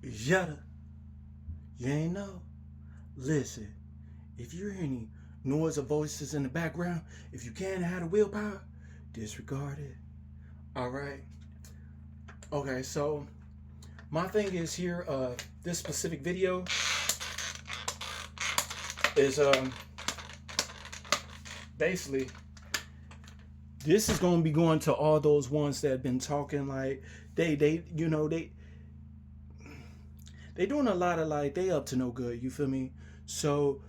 Yada. You ain't know. Listen, if you hear any noise or voices in the background, if you can't have the willpower, disregard it. All right. Okay, so my thing is here, this specific video is basically this is gonna be going to all those ones that have been talking like they doing a lot of like they up to no good, you feel me? So,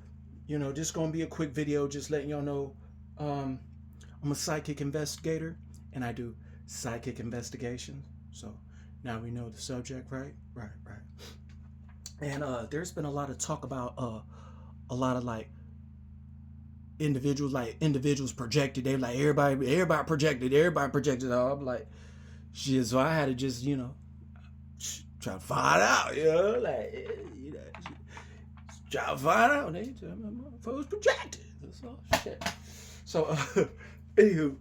just gonna be a quick video just letting y'all know um I'm a psychic investigator and I do psychic investigations. So now we know the subject, right? Right. And there's been a lot of talk about a lot of like individuals projected. They like everybody projected. I'm like shit, so I had to just, try to find out, try to find out. They tell me my folks projected. That's all shit. So anywho,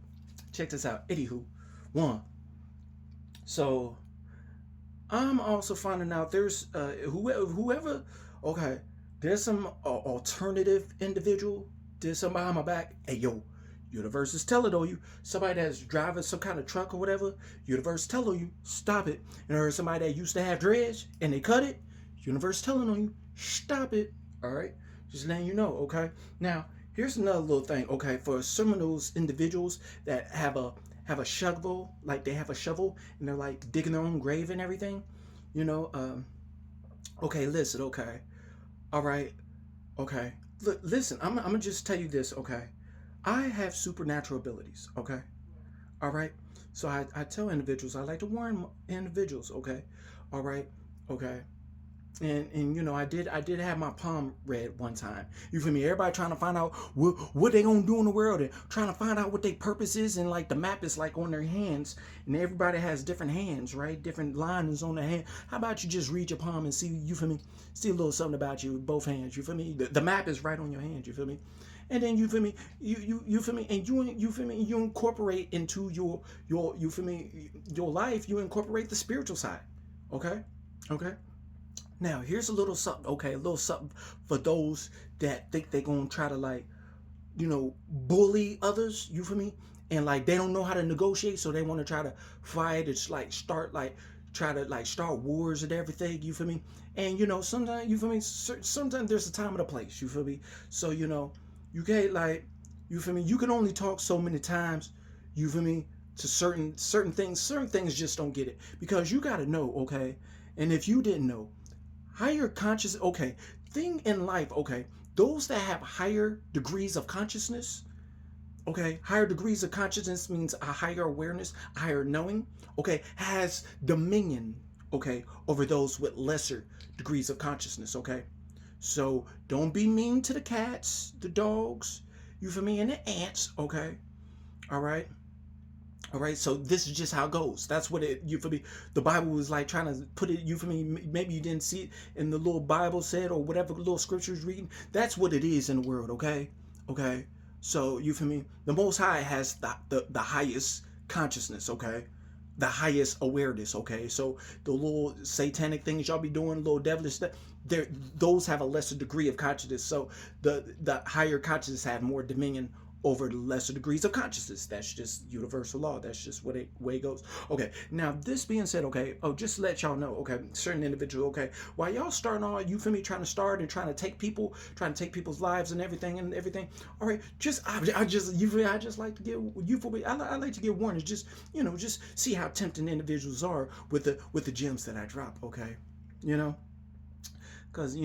check this out. Anywho, one. So I'm also finding out there's whoever. Okay, there's some alternative individual. Did somebody behind my back? Hey yo, universe is telling on you. Somebody that's driving some kind of truck or whatever. Universe telling you stop it. And there's somebody that used to have dreads and they cut it. Universe telling on you stop it. All right, just letting you know. Okay, now here's another little thing. Okay, for some of those individuals that have a shovel, like they have a shovel and they're like digging their own grave and everything, you know. Okay, listen. Okay, all right. Okay, look, listen. I'm gonna just tell you this. Okay, I have supernatural abilities. Okay, all right. So I tell individuals. I like to warn individuals. Okay, all right. Okay, and I did have my palm read one time. You feel me? Everybody trying to find out what they gonna do in the world and trying to find out what their purpose is, and like the map is like on their hands, and everybody has different hands, right? Different lines on their hand. How about you just read your palm and see, you feel me? See a little something about you with both hands. You feel me? The map is right on your hand. You feel me? And then you feel me, you feel me, and you feel me, you incorporate into your you feel me, your life, you incorporate the spiritual side. Okay, okay. Now, here's a little something, okay, a little something for those that think they're gonna try to like, bully others, you feel me? And like they don't know how to negotiate, so they want to try to fight. It's like start like try to like start wars and everything, you feel me? And sometimes you feel me, sometimes there's a time and a place, you feel me? So you can't like, you feel me, you can only talk so many times, you feel me, to certain things just don't get it because you got to know, okay? And if you didn't know, higher conscious, okay, thing in life, okay, those that have higher degrees of consciousness, okay, higher degrees of consciousness means a higher awareness, a higher knowing, okay, has dominion, okay, over those with lesser degrees of consciousness, okay? So don't be mean to the cats, the dogs, you feel me, and the ants, okay? All right. All right, so this is just how it goes. That's what it, you feel me? The Bible was like trying to put it, you feel me? Maybe you didn't see it in the little Bible said or whatever little scriptures reading. That's what it is in the world, okay? Okay. So you feel me? The Most High has the highest consciousness, okay? The highest awareness, okay? So the little satanic things y'all be doing, little devilish stuff, there those have a lesser degree of consciousness. So the higher consciousness have more dominion over the lesser degrees of consciousness. That's just universal law. That's just what way it goes. Okay, now this being said, okay, just to let y'all know, okay, certain individual, okay, while y'all starting all, you feel me, trying to start and trying to take people's lives and everything. All right, I just you feel me, I just like to get you feel me. I like to get warnings. Just see how tempting individuals are with the gems that I drop. Okay, because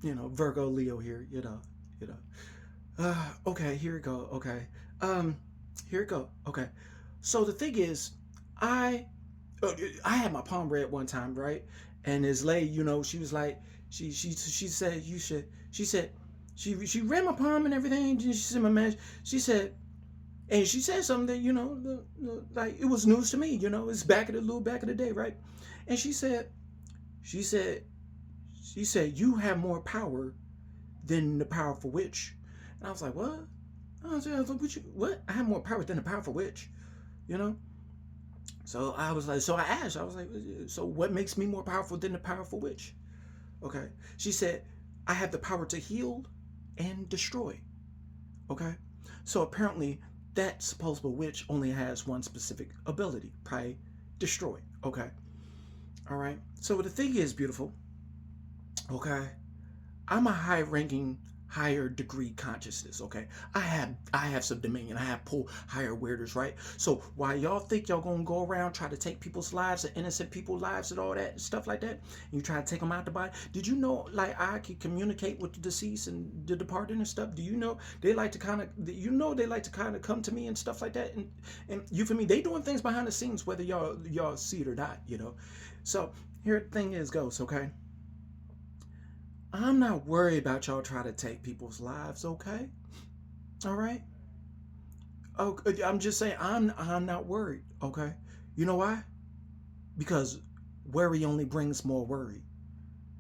Virgo, Leo here. You know. Okay, here we go. Okay. Um, here we go. Okay. So the thing is, I I had my palm read one time, right? And this lady, she was like, she said you should. She said she read my palm and everything. And she said my man. She said, and she said something that like it was news to me. It's back in the little back of the day, right? And she said she said you have more power than the powerful witch. And I was like, what? I was like, what? I have more power than a powerful witch, you know? So I was like, so I asked, I was like, so what makes me more powerful than the powerful witch? Okay. She said, I have the power to heal and destroy. Okay. So apparently that supposable witch only has one specific ability, probably destroy. Okay. All right. So the thing is, beautiful. Okay. I'm a high ranking, higher degree consciousness, okay? I have some dominion. I have pull higher awareness, right? So while y'all think y'all gonna go around try to take people's lives and innocent people's lives and all that and stuff like that, and you try to take them out the body, did you know like I can communicate with the deceased and the departed and stuff? Do you know they like to kind of they like to kind of come to me and stuff like that? And you feel me? They doing things behind the scenes whether y'all see it or not, you know. So here the thing is goes, okay? I'm not worried about y'all trying to take people's lives, okay? All right? Oh, I'm just saying I'm not worried, okay? You know why? Because worry only brings more worry.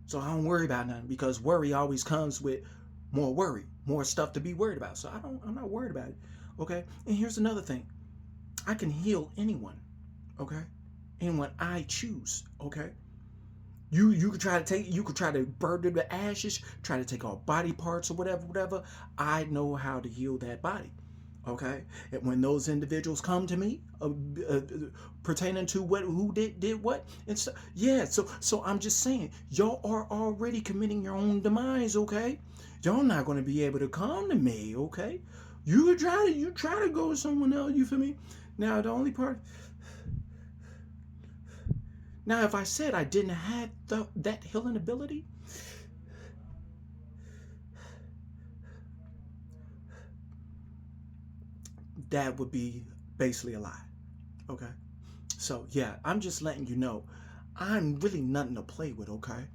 So I don't worry about nothing because worry always comes with more worry, more stuff to be worried about. So I'm not worried about it. Okay? And here's another thing. I can heal anyone, okay? Anyone I choose, okay? You could try to burn them to ashes, try to take all body parts or whatever. I know how to heal that body. Okay, and when those individuals come to me, pertaining to what who did what and so yeah, so I'm just saying, y'all are already committing your own demise. Okay, y'all not going to be able to come to me. Okay, you try to go to someone else. You feel me? Now the only part. Now, if I said I didn't have that healing ability, that would be basically a lie. Okay? So, yeah, I'm just letting you know I'm really nothing to play with, okay?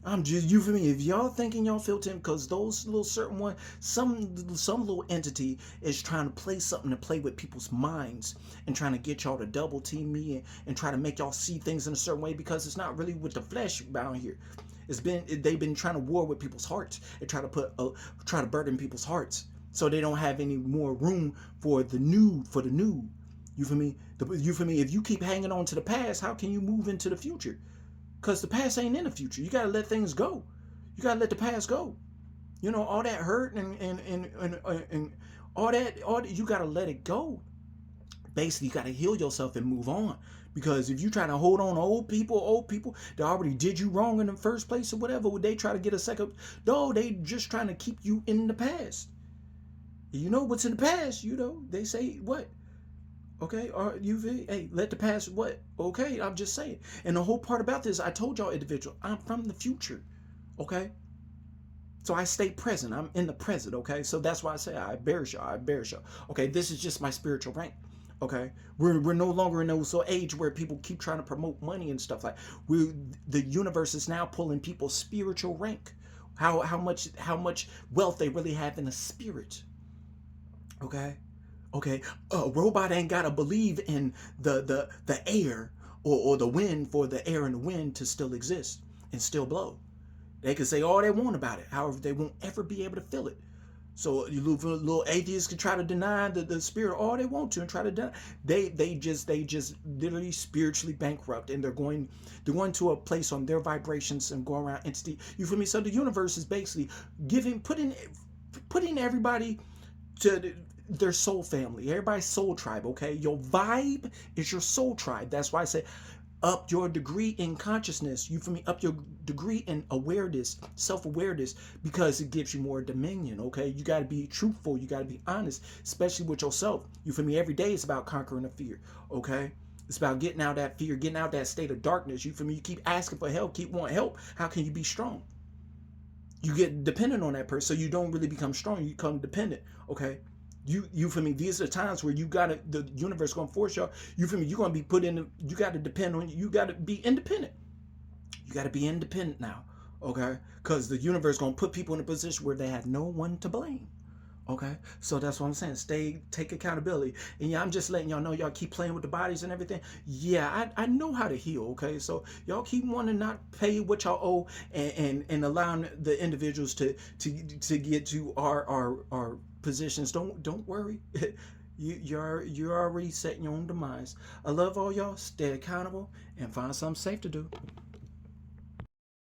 I'm just, you for me. If y'all thinking y'all feel tempted, because those little certain one, some little entity is trying to play something to play with people's minds and trying to get y'all to double team me and try to make y'all see things in a certain way because it's not really with the flesh down here. They've been trying to war with people's hearts and try to burden people's hearts so they don't have any more room for the new. You feel me? You feel me? If you keep hanging on to the past, how can you move into the future? Because the past ain't in the future. You got to let things go. You got to let the past go. You know, all that hurt and all that, you got to let it go. Basically, you got to heal yourself and move on. Because if you trying to hold on to old people that already did you wrong in the first place or whatever, would they try to get a second? No, they just trying to keep you in the past. You know what's in the past, you know, they say what? Okay, or hey, let the past what? Okay, I'm just saying. And the whole part about this, I told y'all individual, I'm from the future. Okay? So I stay present. I'm in the present, okay? So that's why I say I bears y'all. Okay, this is just my spiritual rank. Okay, we're no longer in those age where people keep trying to promote money and stuff like. The universe is now pulling people's spiritual rank, how much wealth they really have in the spirit. Okay, okay, a robot ain't gotta believe in the air or the wind for the air and the wind to still exist and still blow. They can say all they want about it, however, they won't ever be able to feel it. So you little atheists can try to deny the spirit all they want to and try to deny. They just literally spiritually bankrupt and they're going to a place on their vibrations and going around entity. You feel me? So the universe is basically putting everybody to their soul family, everybody's soul tribe. Okay, your vibe is your soul tribe. That's why I say up your degree in consciousness. You feel me? Up your degree in awareness, self-awareness, because it gives you more dominion. Okay, you got to be truthful, you got to be honest, especially with yourself. You feel me? Every day is about conquering the fear. Okay, it's about getting out that fear, getting out that state of darkness. You feel me? You keep asking for help, keep wanting help. How can you be strong? You get dependent on that person, so you don't really become strong, you become dependent. Okay, you feel me? These are times where the universe gonna force y'all. You feel me? You're gonna be put in. You got to depend on. You got to be independent. You got to be independent now, okay? Because the universe gonna put people in a position where they have no one to blame. Okay, so that's what I'm saying. Take accountability. And yeah, I'm just letting y'all know, y'all keep playing with the bodies and everything. Yeah, I know how to heal. Okay, so y'all keep wanting to not pay what y'all owe and allowing the individuals to get to our positions. Don't worry. You're already setting your own demise. I love all y'all. Stay accountable and find something safe to do.